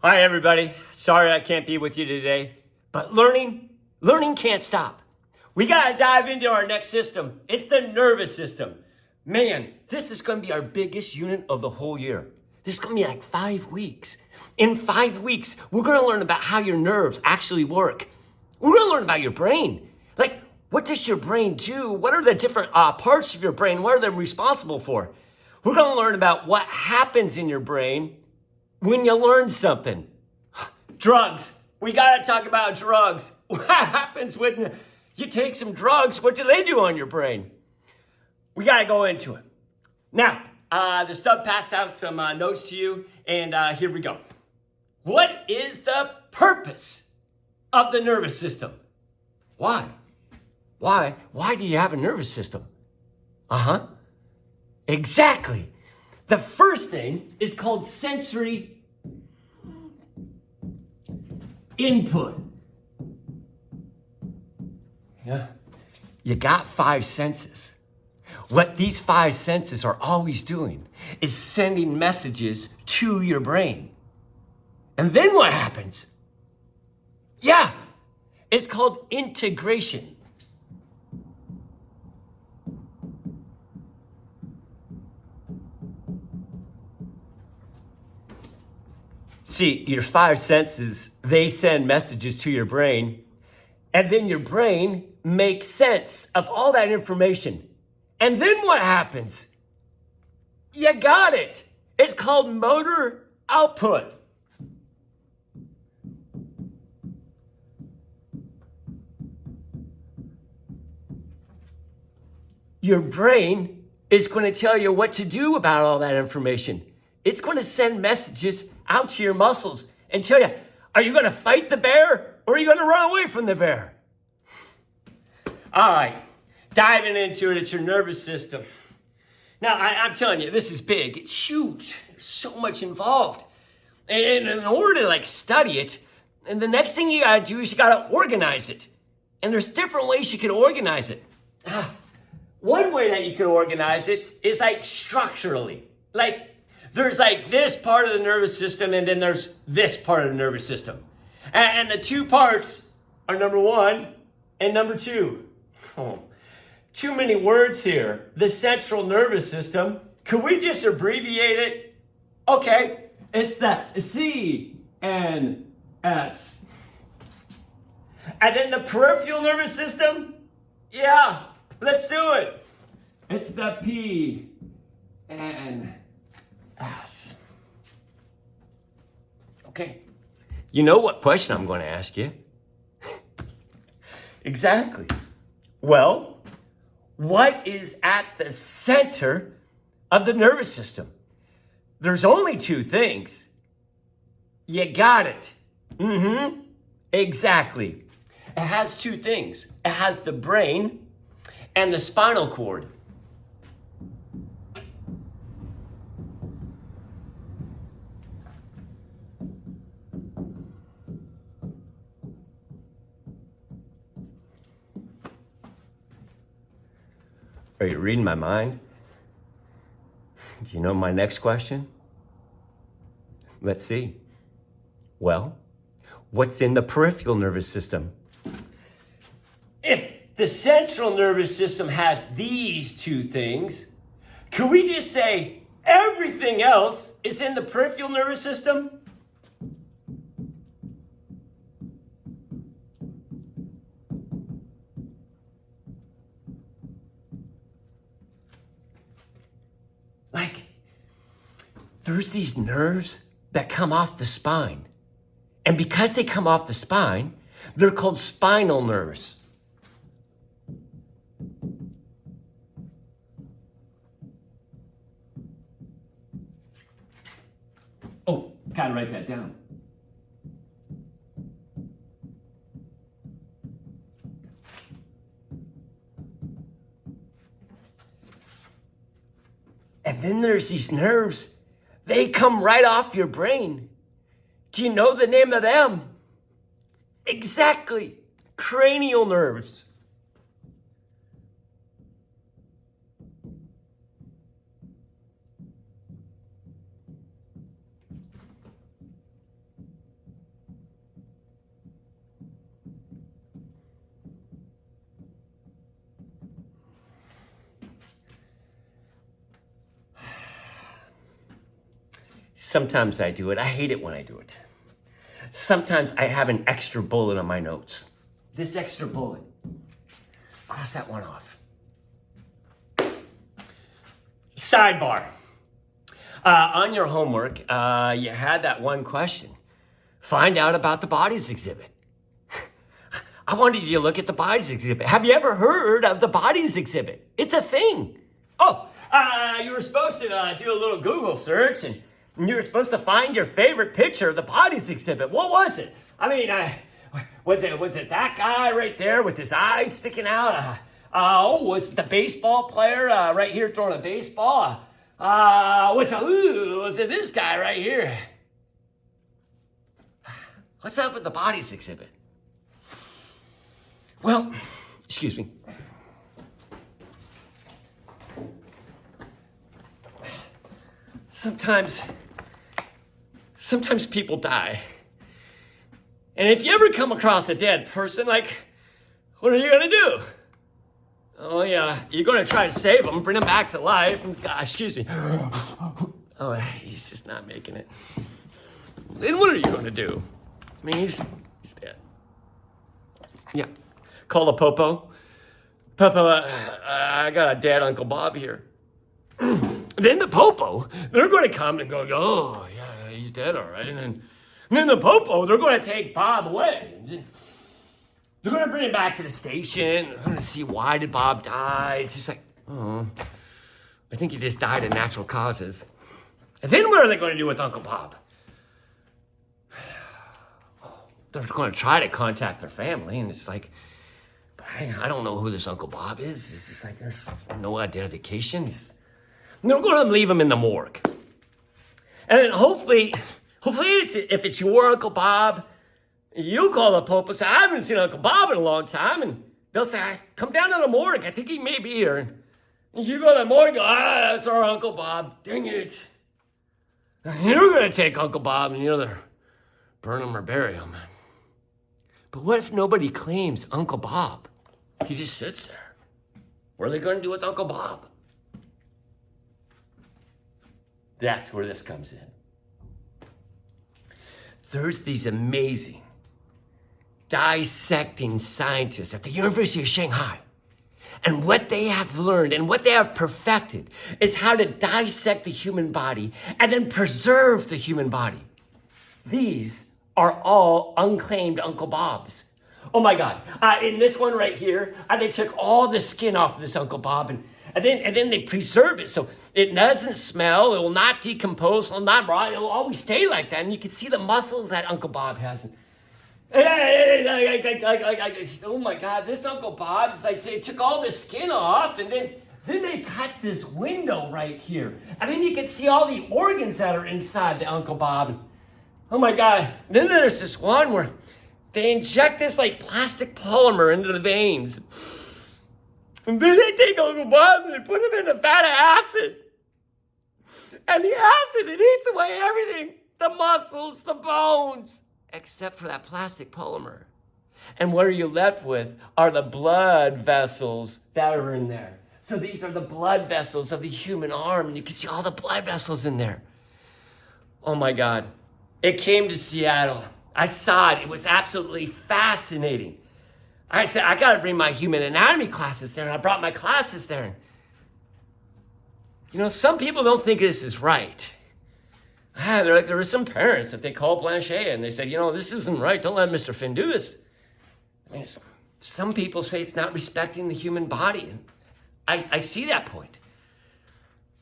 Hi, everybody. Sorry I can't be with you today, but learning can't stop. We got to dive into our next system. It's the nervous system. Man, this is going to be our biggest unit of the whole year. This is going to be like 5 weeks. In 5 weeks, we're going to learn about how your nerves actually work. We're going to learn about your brain. Like, what does your brain do? What are the different parts of your brain? What are they responsible for? We're going to learn about what happens in your brain when you learn something. Drugs. We got to talk about drugs. What happens when you take some drugs? What do they do on your brain? We got to go into it. Now, the sub passed out some notes to you, and here we go. What is the purpose of the nervous system? Why? Why do you have a nervous system? Exactly. The first thing is called sensory input. Yeah. You got 5 senses. What these 5 senses are always doing is sending messages to your brain. And then what happens? Yeah, it's called integration. See, your 5 senses, they send messages to your brain, and then your brain makes sense of all that information. And then what happens? You got it. It's called motor output. Your brain is going to tell you what to do about all that information. It's going to send messages out to your muscles and tell you, are you going to fight the bear or are you going to run away from the bear? All right, diving into it, it's your nervous system. Now, I'm telling you, this is big. It's huge. There's so much involved. And in order to study it, and the next thing you got to do is you got to organize it. And there's different ways you can organize it. One way that you can organize it is structurally. There's this part of the nervous system, and then there's this part of the nervous system. And the two parts are number 1 and number 2. Oh, too many words here. The central nervous system. Could we just abbreviate it? Okay, it's that CNS. And then the peripheral nervous system? Yeah, let's do it. It's the PNS. Okay. You know what question I'm going to ask you? Exactly. Well, what is at the center of the nervous system? There's only 2 things. You got it. Exactly. It has 2 things. It has the brain and the spinal cord. Are you reading my mind? Do you know my next question? Let's see. Well, what's in the peripheral nervous system? If the central nervous system has these 2 things, could we just say everything else is in the peripheral nervous system? There's these nerves that come off the spine. And because they come off the spine, they're called spinal nerves. Oh, gotta write that down. And then there's these nerves. They come right off your brain. Do you know the name of them? Exactly. Cranial nerves. Sometimes I do it. I hate it when I do it. Sometimes I have an extra bullet on my notes. This extra bullet. Cross that one off. Sidebar. On your homework, you had that one question. Find out about the bodies exhibit. I wanted you to look at the bodies exhibit. Have you ever heard of the bodies exhibit? It's a thing. Oh, you were supposed to do a little Google search and you were supposed to find your favorite picture of the bodies exhibit. What was it? I mean, was it that guy right there with his eyes sticking out? Was it the baseball player right here throwing a baseball? Was it this guy right here? What's up with the bodies exhibit? Well, excuse me. Sometimes people die. And if you ever come across a dead person, like, what are you gonna do? Oh yeah, you're gonna try to save them, bring them back to life. Excuse me. Oh, he's just not making it. Then what are you gonna do? I mean, he's dead. Yeah. Call the Popo. Popo, I got a dead Uncle Bob here. Then the Popo, they're going to come and go, oh, yeah, he's dead, all right. And then the Popo, they're going to take Bob away. They're going to bring him back to the station. They're going to see why did Bob die. It's just like, oh, I think he just died of natural causes. And then what are they going to do with Uncle Bob? They're going to try to contact their family, and it's like, I don't know who this Uncle Bob is. It's just like there's no identification. They're going to leave him in the morgue. And then hopefully if it's your Uncle Bob, you call the Pope and say, I haven't seen Uncle Bob in a long time. And they'll say, come down to the morgue. I think he may be here. And you go to the morgue and go, that's our Uncle Bob. Dang it. And you're going to take Uncle Bob and you'll either burn him or bury him. But what if nobody claims Uncle Bob? He just sits there. What are they going to do with Uncle Bob? That's where this comes in. There's these amazing dissecting scientists at the University of Shanghai. And what they have learned and what they have perfected is how to dissect the human body and then preserve the human body. These are all unclaimed Uncle Bobs. Oh my God. In this one right here, they took all the skin off of this Uncle Bob and then they preserve it so it doesn't smell, it will not decompose, it will not rot, it will always stay like that. And you can see the muscles that Uncle Bob has. Oh my God, this Uncle Bob is like they took all the skin off and then they cut this window right here. And then you can see all the organs that are inside the Uncle Bob. Oh my God. Then there's this one where they inject this like plastic polymer into the veins. And then they take Uncle Bob and they put him in a vat of acid. And the acid, it eats away everything. The muscles, the bones, except for that plastic polymer. And what are you left with are the blood vessels that are in there. So these are the blood vessels of the human arm. And you can see all the blood vessels in there. Oh my God. It came to Seattle. I saw it. It was absolutely fascinating. I said, I got to bring my human anatomy classes there. And I brought my classes there. You know, some people don't think this is right. There were some parents that they called Blanchet and they said, you know, this isn't right. Don't let Mr. Finn do this. I mean, some people say it's not respecting the human body. And I see that point.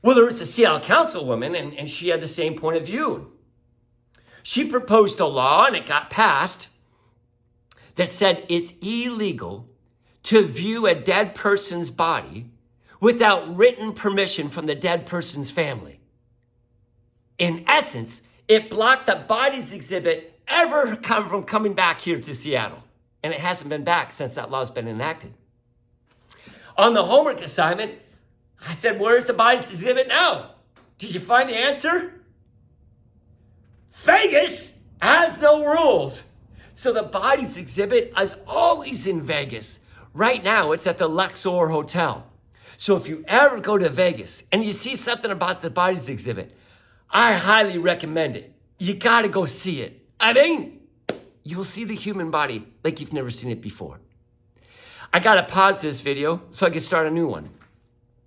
Well, there was a Seattle councilwoman and she had the same point of view. She proposed a law and it got passed that said it's illegal to view a dead person's body without written permission from the dead person's family. In essence, it blocked the bodies exhibit ever from coming back here to Seattle. And it hasn't been back since that law's been enacted. On the homework assignment, I said, where's the bodies exhibit now? Did you find the answer? Vegas has no rules. So the bodies exhibit is always in Vegas. Right now, it's at the Luxor Hotel. So if you ever go to Vegas and you see something about the bodies exhibit, I highly recommend it. You gotta go see it. I mean, you'll see the human body like you've never seen it before. I gotta pause this video so I can start a new one.